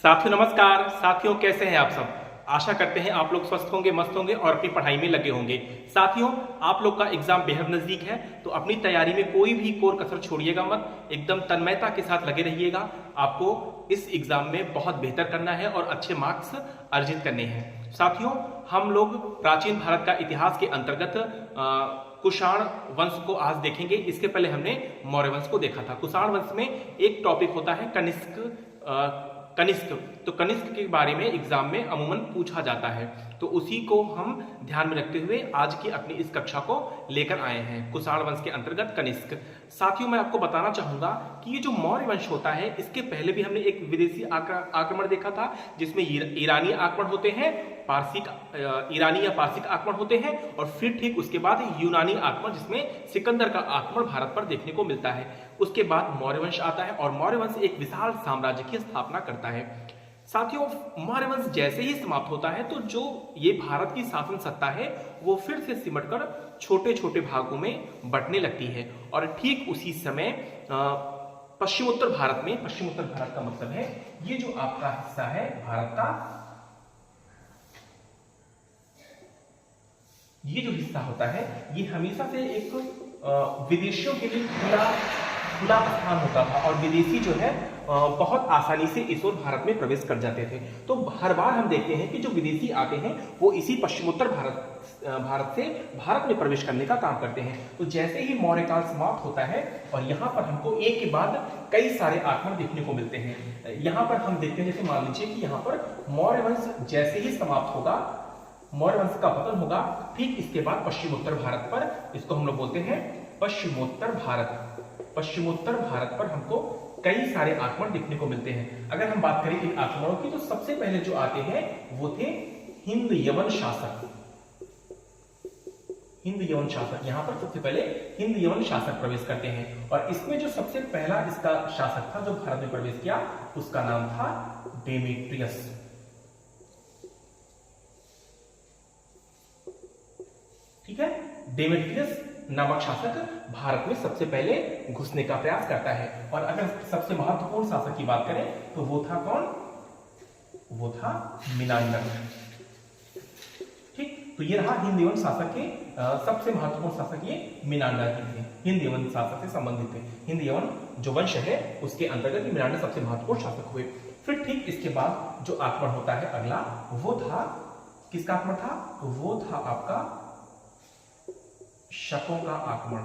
साथियों नमस्कार। साथियों कैसे हैं आप सब। आशा करते हैं आप लोग स्वस्थ होंगे, मस्त होंगे और अपनी पढ़ाई में लगे होंगे। साथियों आप लोग का एग्जाम बेहद नजदीक है, तो अपनी तैयारी में कोई भी कोर कसर छोड़िएगा मत। एकदम तन्मयता के साथ लगे रहिएगा। आपको इस एग्जाम में बहुत बेहतर करना है और अच्छे मार्क्स अर्जित करने हैं। साथियों हम लोग प्राचीन भारत का इतिहास के अंतर्गत कुषाण वंश को आज देखेंगे। इसके पहले हमने मौर्य वंश को देखा था। कुषाण वंश में एक टॉपिक होता है कनिष्क। तो कनिष्क के बारे में एग्जाम में अमूमन पूछा जाता है, तो उसी को हम ध्यान में रखते हुए आज की अपनी इस कक्षा को लेकर आए हैं। कुषाण वंश के अंतर्गत कनिष्क। साथियों मैं आपको बताना चाहूंगा कि ये जो मौर्य वंश होता है, इसके पहले भी हमने एक विदेशी आक्रमण देखा था, जिसमें ईरानी आक्रमण होते हैं, ईरानी या पारसिक आक्रमण होते हैं, और फिर ठीक उसके बाद यूनानी आक्रमण, जिसमें सिकंदर का आक्रमण भारत पर देखने को मिलता है। उसके बाद मौर्य वंश आता है और मौर्य वंश एक विशाल साम्राज्य की स्थापना करता है। साथियों मौर्य वंश जैसे ही समाप्त होता है तो जो ये भारत की शासन सत्ता है वो फिर से सिमटकर छोटे छोटे भागों में बंटने लगती है। और ठीक उसी समय पश्चिमोत्तर भारत में, पश्चिमोत्तर भारत का मतलब है ये जो आपका हिस्सा है भारत का, ये जो हिस्सा होता है ये हमेशा से एक विदेशियों के लिए खुला स्थान होता था, और विदेशी जो है बहुत आसानी से इस ओर भारत में प्रवेश कर जाते थे। तो हर बार हम देखते हैं कि जो विदेशी आते हैं वो इसी पश्चिमोत्तर भारत से भारत में प्रवेश करने का काम करते हैं। तो जैसे ही मौर्य काल समाप्त होता है और यहाँ पर हमको एक के बाद कई सारे आक्रमण देखने को मिलते हैं। यहाँ पर हम देखते हैं, जैसे मान लीजिए कि यहाँ पर मौर्य वंश जैसे ही समाप्त होगा, मौर्य वंश का पतन होगा, ठीक इसके बाद पश्चिमोत्तर भारत पर, इसको हम लोग बोलते हैं पश्चिमोत्तर भारत, पश्चिमोत्तर भारत पर हमको कई सारे आक्रमण देखने को मिलते हैं। अगर हम बात करें इन आक्रमणों की, तो सबसे पहले जो आते हैं वो थे हिंद यवन शासक। हिंद यवन शासक, यहां पर सबसे पहले हिंद यवन शासक प्रवेश करते हैं, और इसमें जो सबसे पहला इसका शासक था जो भारत में प्रवेश किया, उसका नाम था डेमेट्रियस। ठीक है, डेमेट्रियस नामक शासक भारत में सबसे पहले घुसने का प्रयास करता है। और अगर सबसे महत्वपूर्ण शासक की बात करें तो वो था कौन? वो था मिनांडर। ठीक, तो ये रहा हिंद यवन शासक के सबसे महत्वपूर्ण शासक, ये मिनांडर ही थे, हिंद यवन शासक से संबंधित थे। हिंद यवन जो वंश है उसके अंतर्गत मिनांडर सबसे महत्वपूर्ण शासक हुए। फिर ठीक इसके बाद जो आक्रमण होता है अगला, वो था किसका आक्रमण था? वो था आपका शकों का आक्रमण।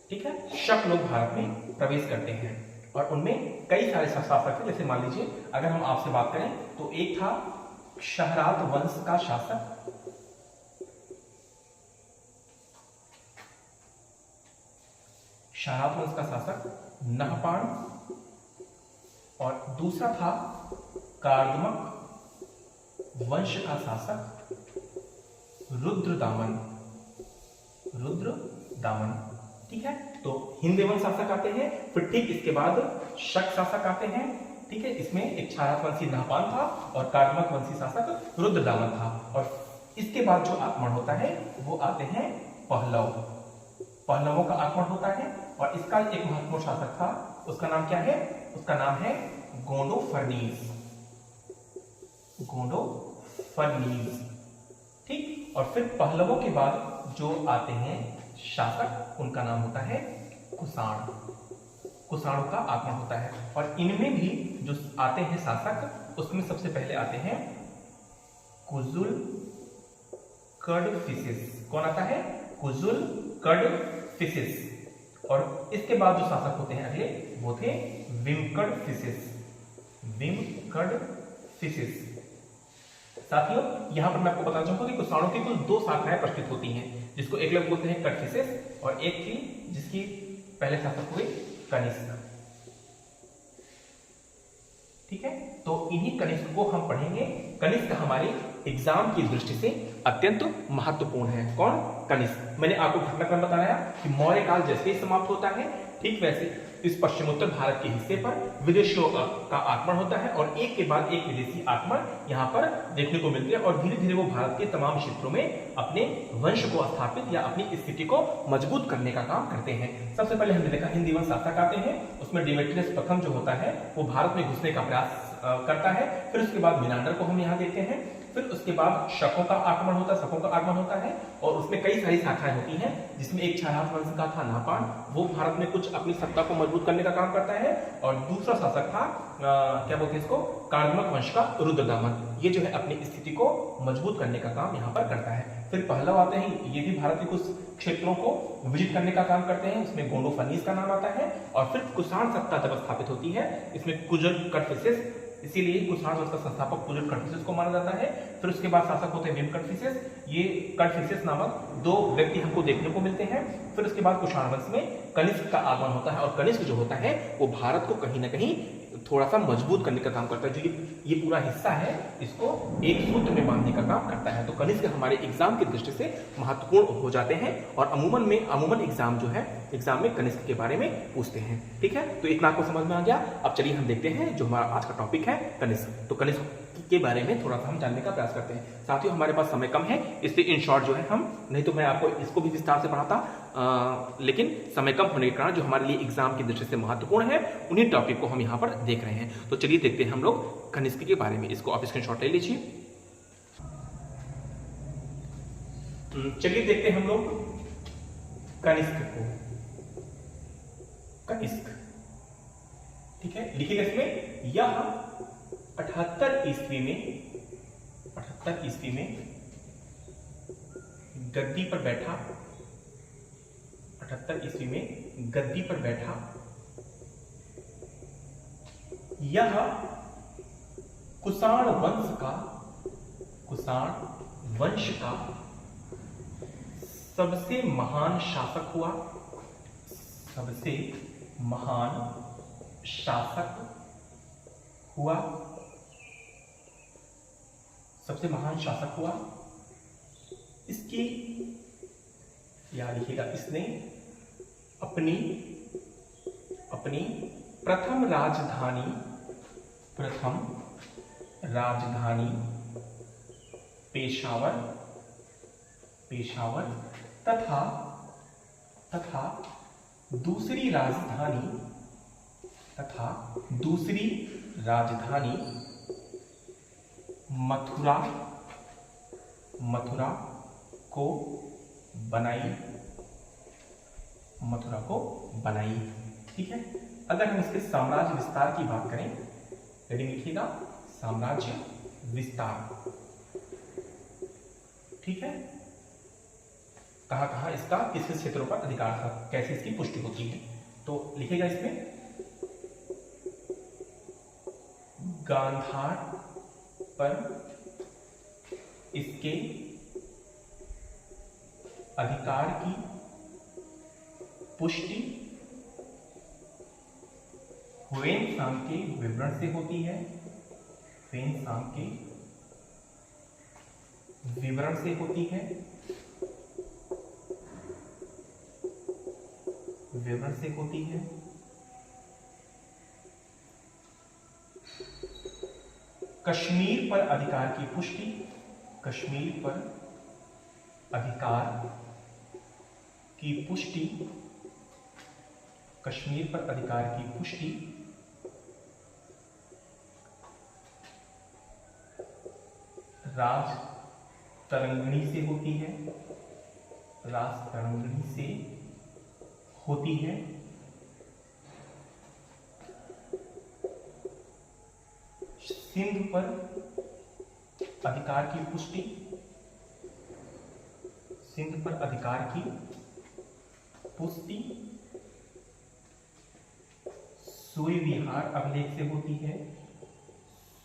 ठीक है, शक लोग भारत में प्रवेश करते हैं और उनमें कई सारे शासक थे। जैसे मान लीजिए अगर हम आपसे बात करें तो एक था शहराद वंश का शासक, शहराद वंश का शासक नहपाण, और दूसरा था कार्दमक वंश का शासक रुद्रदामन। ठीक है, तो हिंद यवन शासक आते हैं, फिर ठीक इसके बाद शक शासक आते हैं। ठीक है, इसमें एक क्षारक वंशी नहपान था और कार्दमक वंशी शासक रुद्रदामन था। और इसके बाद जो आक्रमण होता है वो आते हैं पहलव। पहलवों का आक्रमण होता है, और इसका एक महत्वपूर्ण शासक था, उसका नाम क्या है? उसका नाम है गोंडोफर्नीज। ठीक, और फिर पहलवों के बाद जो आते हैं शासक, उनका नाम होता है कुषाण। कुषाणों का आक्रमण होता है, और इनमें भी जो आते हैं शासक, उसमें सबसे पहले आते हैं कुजुल कडफिसिस। कौन आता है? कुजुल कडफिसिस। और इसके बाद जो शासक होते हैं अगले, वो थे विमकडफिसिस। साथियों यहां पर मैं आपको बताना चाहूंगा कि कुषाणों की कुल दो शाखाएं प्रचलित होती हैं, जिसको एक लोग बोलते हैं कडफिसिस, और एक थी जिसकी पहले शासक हुए कनिष्क। ठीक है, तो इन्हीं कनिष्क को हम पढ़ेंगे। कनिष्क हमारे एग्जाम की दृष्टि से अत्यंत महत्वपूर्ण है। कौन? कनिष्क। मैंने आपको घटनाक्रम बताया कि मौर्य काल जैसे ही समाप्त होता है, ठीक वैसे इस पश्चिमोत्तर भारत के हिस्से पर विदेशियों का आक्रमण होता है और एक के बाद एक विदेशी आक्रमण यहाँ पर देखने को मिलते हैं और धीरे धीरे वो भारत के तमाम क्षेत्रों में अपने वंश को स्थापित या अपनी स्थिति को मजबूत करने का काम करते हैं। सबसे पहले हमने देखा हिंदी वंश शासक आते हैं, उसमें डेमेट्रियस प्रथम जो होता है वो भारत में घुसने का प्रयास करता है। फिर उसके बाद मिनांडर को हम यहाँ देखते हैं। फिर उसके बाद शकों का आगमन होता है और उसमें कई सारी शाखाएं होती हैं, जिसमें एक क्षारहास वंश का था नापान, वो भारत में कुछ अपनी सत्ता को मजबूत करने का काम करता है। और दूसरा शासक था क्या बोलते हैं इसको, कार्दमक वंश का रुद्रदामन, ये जो है अपनी स्थिति को मजबूत करने का काम यहाँ पर करता है। फिर पहलव आते हैं, ये भी भारत के कुछ क्षेत्रों को विजिट करने का काम करते हैं, उसमें गोंडोफनीस का नाम आता है। और फिर कुषाण सत्ता जब स्थापित होती है, इसमें कुजर कटफिसेस, इसीलिए कुषाण वंश का संस्थापक कुजर कटफिसेस को माना जाता है। फिर उसके बाद शासक होते हैं विम कटफिसेस, ये कटफिसेस नामक दो व्यक्ति हमको देखने को मिलते हैं। फिर उसके बाद कुषाण वंश में कनिष्क का आगमन होता है और कनिष्क जो होता है वो भारत को कहीं ना कहीं थोड़ा सा मजबूत करने का काम करता है, जो ये पूरा हिस्सा है इसको एक सूत्र में बांधने का काम करता है। तो कनिष्क हमारे एग्जाम की दृष्टि से महत्वपूर्ण हो जाते हैं और अमूमन एग्जाम जो है एग्जाम में कनिष्क के बारे में पूछते हैं। ठीक है, तो इतना आपको समझ में आ गया। अब चलिए हम देखते हैं जो हमारा आज का टॉपिक है कनिष्क। तो कनिष्क के बारे में थोड़ा सा हम जानने का प्रयास करते हैं। साथियों हमारे पास समय कम है, इसलिए इन शॉर्ट जो है हम, नहीं तो मैं आपको इसको भी विस्तार से पढ़ाता, लेकिन समय कम होने के कारण जो हमारे लिए एग्जाम की दृष्टि से महत्वपूर्ण है उन्हीं टॉपिक को हम यहाँ पर देख रहे हैं। तो चलिए देखते हैं हम लोग कनिष्क के बारे में। इसको आप स्क्रीनशॉट ले लीजिए। चलिए देखते हैं हम लोग कनिष्क को। कनिष्क, ठीक है, लिखिएगा इसमें, यह 78 ईस्वी में गद्दी पर बैठा, 78 ईस्वी में गद्दी पर बैठा। यह कुषाण वंश का सबसे महान शासक हुआ, सबसे महान शासक हुआ। इसकी, या लिखिएगा, इसने अपनी प्रथम राजधानी पेशावर तथा दूसरी राजधानी मथुरा को बनाई। ठीक है, अगर हम इसके साम्राज्य विस्तार की बात करें, हेडिंग लिखिएगा, साम्राज्य विस्तार। ठीक है, कहां इसका किस किस क्षेत्रों पर अधिकार था, कैसे इसकी पुष्टि होती है, तो लिखिएगा इसमें, गांधार पर इसके अधिकार की पुष्टि ह्वेनसांग के विवरण से होती है, ह्वेनसांग के विवरण से होती है, कश्मीर पर अधिकार की पुष्टि, कश्मीर पर अधिकार की पुष्टि राजतरंगिणी से होती है, सिंध पर अधिकार की पुष्टि सुई विहार अभिलेख से होती है,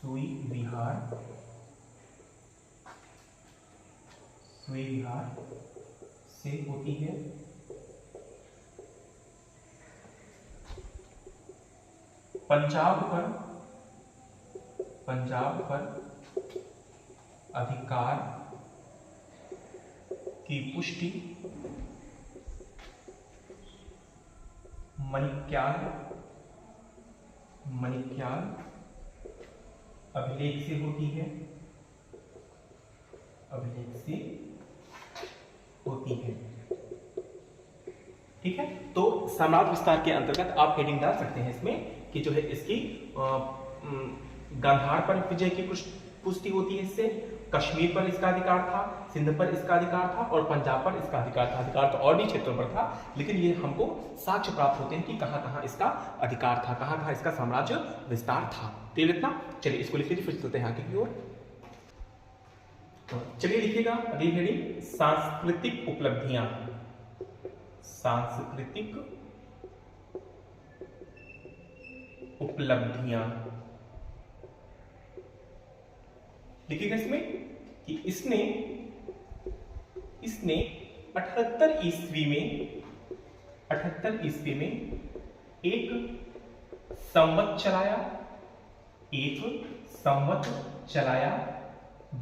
सुई विहार से होती है, पंजाब पर अधिकार की पुष्टि मणिक्याल मणिक्याल अभिलेख से होती है, अभिलेख से होती है। ठीक है, तो साम्राज्य विस्तार के अंतर्गत आप हेडिंग डाल सकते हैं इसमें कि जो है इसकी गांधार पर विजय की पुष्टि होती है इससे, कश्मीर पर इसका अधिकार था, सिंध पर इसका अधिकार था और पंजाब पर इसका अधिकार था। अधिकार तो और भी क्षेत्रों पर था, लेकिन ये हमको साक्ष्य प्राप्त होते हैं कि कहां कहां इसका अधिकार था, कहां कहां इसका साम्राज्य विस्तार था। क्लियर इतना? चलिए इसको लिख लीजिए, फिर चलते हैं आगे की ओर। चलिए लिखिएगा अगली हेडिंग, सांस्कृतिक उपलब्धियां। सांस्कृतिक उपलब्धियां लिखिएगा इसमें कि इसने 78 ईस्वी में एक संवत चलाया,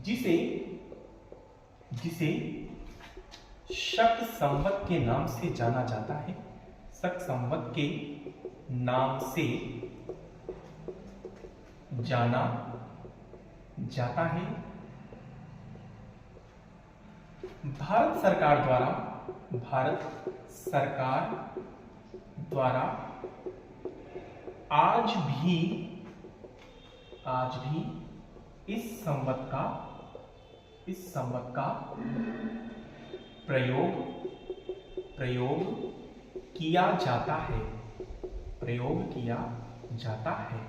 जिसे शक संवत के नाम से जाना जाता है। शक संवत के नाम से जाना जाता है। भारत सरकार द्वारा आज भी इस संवत का प्रयोग किया जाता है।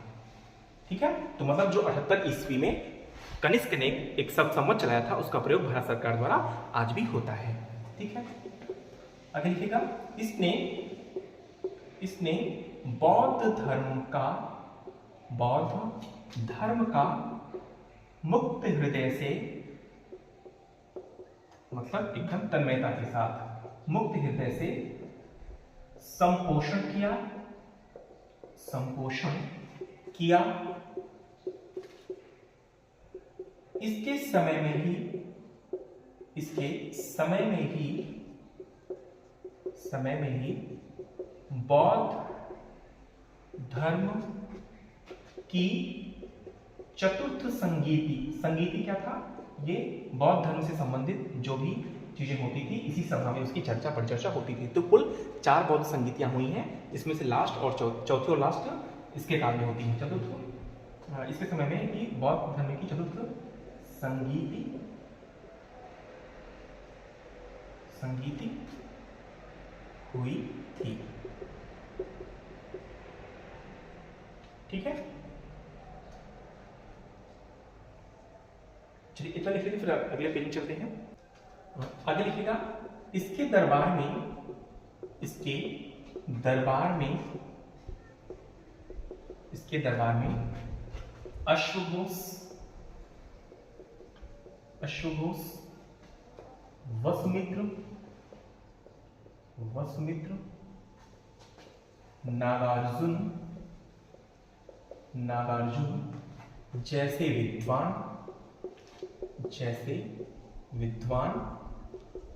ठीक है, तो मतलब जो 78 ईस्वी में कनिष्क ने एक संवत चलाया था, उसका प्रयोग भारत सरकार द्वारा आज भी होता है। ठीक है, आगे लिखिएगा, इसने बौद्ध धर्म का मुक्त हृदय से, मतलब एकदम तन्मयता के साथ, मुक्त हृदय से संपोषण किया। इसके समय में ही बौद्ध धर्म की चतुर्थ संगीति क्या था? ये बौद्ध धर्म से संबंधित जो भी चीजें होती थी, इसी सभा में उसकी परिचर्चा होती थी। तो कुल 4 बौद्ध संगीतियां हुई हैं, इसमें से लास्ट और चौथी और लास्ट इसके काल में होती है। चतुर्थ इसके समय में ही बौद्ध धर्म की चतुर्थ संगीति हुई थी। ठीक है, चलिए इतना लिख लीजिए, फिर अगले पेज में चलते हैं। आगे लिखिएगा, इसके दरबार में अश्वघोष, वसुमित्र, नागार्जुन जैसे विद्वान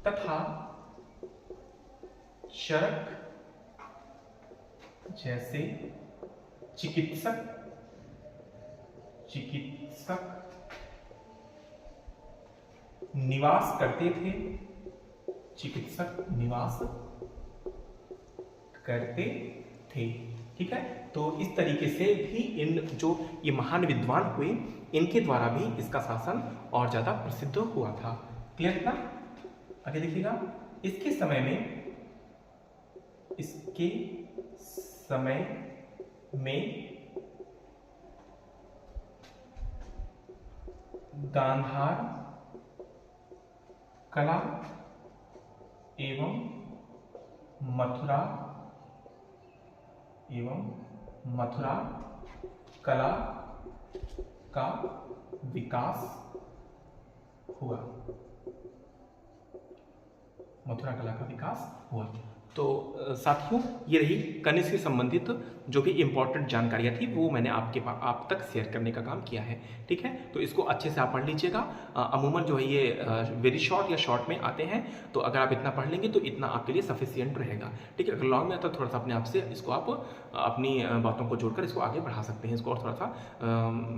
तथा चरक जैसे चिकित्सक निवास करते थे। ठीक है, तो इस तरीके से भी इन जो ये महान विद्वान हुए, इनके द्वारा भी इसका शासन और ज्यादा प्रसिद्ध हुआ था। क्लियर ना? आगे देखिएगा, इसके समय में गांधार कला एवं मथुरा कला का विकास हुआ। तो साथियों, ये रही गणित से संबंधित जो भी इम्पोर्टेंट जानकारियाँ थी वो मैंने आप तक शेयर करने का काम किया है। ठीक है, तो इसको अच्छे से आप पढ़ लीजिएगा। अमूमन जो है ये वेरी शॉर्ट या शॉर्ट में आते हैं, तो अगर आप इतना पढ़ लेंगे तो इतना आपके लिए सफिशियंट रहेगा। ठीक है, अगर लॉन्ग में आता है थोड़ा सा अपने आप से इसको आप अपनी बातों को जोड़कर इसको आगे बढ़ा सकते हैं, इसको और थोड़ा सा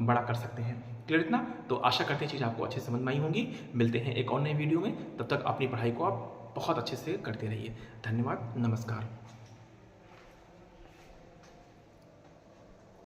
बड़ा कर सकते हैं। क्लियर इतना? तो आशा करते हैं चीज़ आपको अच्छे से समझ में आई होंगी। मिलते हैं एक और नए वीडियो में, तब तक अपनी पढ़ाई को आप बहुत अच्छे से करते रहिए। धन्यवाद, नमस्कार।